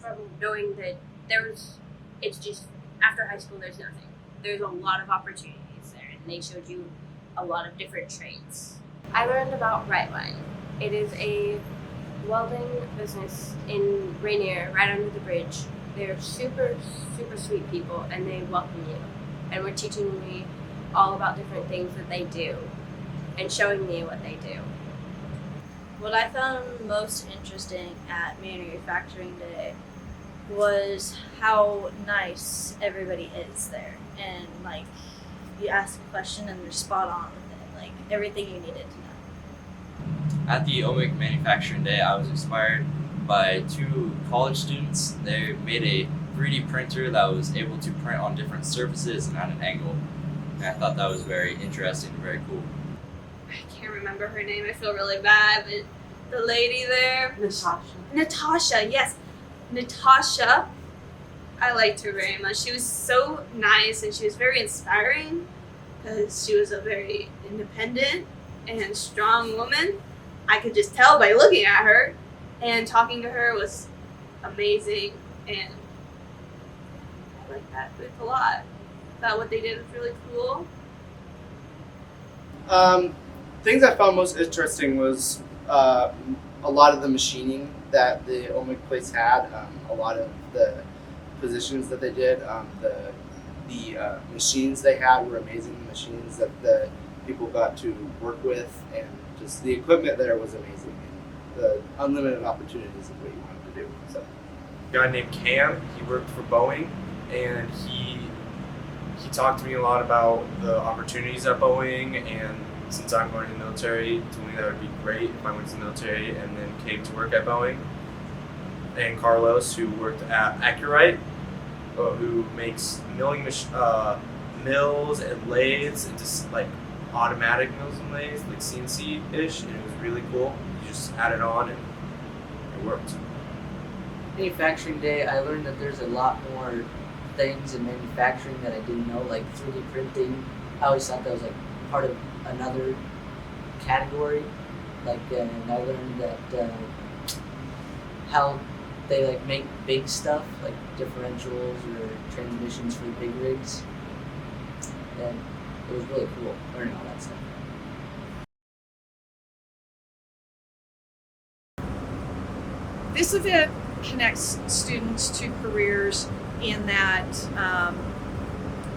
from knowing that it's just, after high school, there's nothing. There's a lot of opportunities there, and they showed you a lot of different trades. I learned about Rightline. It is a welding business in Rainier, right under the bridge. They're super, super sweet people, and they welcome you. And were teaching me all about different things that they do, and showing me what they do. What I found most interesting at Manufacturing Day was how nice everybody is there, and like you ask a question and they're spot on with it, like everything you needed to know. At the OMIC Manufacturing Day, I was inspired by two college students. They made a 3D printer that was able to print on different surfaces and at an angle. And I thought that was very interesting and very cool. I can't remember her name. I feel really bad, but the lady there, Natasha, yes. Natasha, I liked her very much. She was so nice, and she was very inspiring because she was a very independent and strong woman. I could just tell by looking at her, and talking to her was amazing, and I liked that group a lot. Thought what they did was really cool. Things I found most interesting was a lot of the machining that the OMIC place had, a lot of the positions that they did, the machines they had were amazing machines that the people got to work with, and just the equipment there was amazing, and the unlimited opportunities of what you wanted to do. So, a guy named Cam, he worked for Boeing, and he talked to me a lot about the opportunities at Boeing, and since I'm going to the military, told me that would be great if I went to the military and then came to work at Boeing. And Carlos, who worked at Accurite, who makes mills and lathes, and just like automatic mills and lathes, like CNC-ish, and it was really cool. You just add it on and it worked. Manufacturing Day, I learned that there's a lot more things in manufacturing that I didn't know, like 3D printing. I always thought that was like part of another category. Like, and I learned that how they like make big stuff, like differentials or transmissions for big rigs. And it was really cool learning all that stuff. This event connects students to careers in that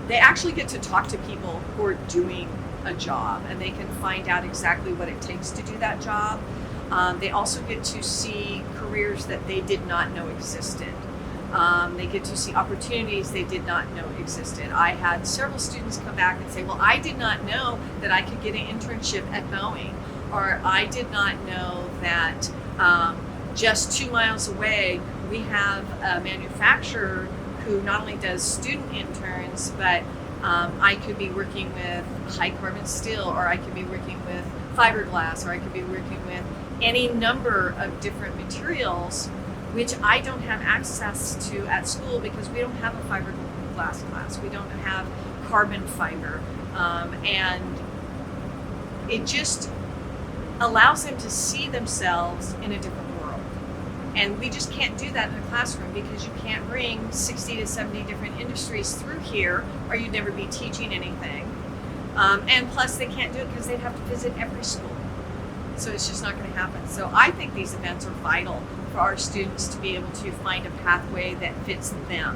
they actually get to talk to people who are doing a job, and they can find out exactly what it takes to do that job. They also get to see careers that they did not know existed. They get to see opportunities they did not know existed. I had several students come back and say, well, I did not know that I could get an internship at Boeing, or I did not know that just 2 miles away we have a manufacturer who not only does student interns, but I could be working with high carbon steel, or I could be working with fiberglass, or I could be working with any number of different materials, which I don't have access to at school because we don't have a fiberglass class. We don't have carbon fiber. And it just allows them to see themselves in a different world. And we just can't do that in a classroom because you can't bring 60 to 70 different industries through here, or you'd never be teaching anything. And plus they can't do it because they'd have to visit every school. So it's just not going to happen. So I think these events are vital for our students to be able to find a pathway that fits them.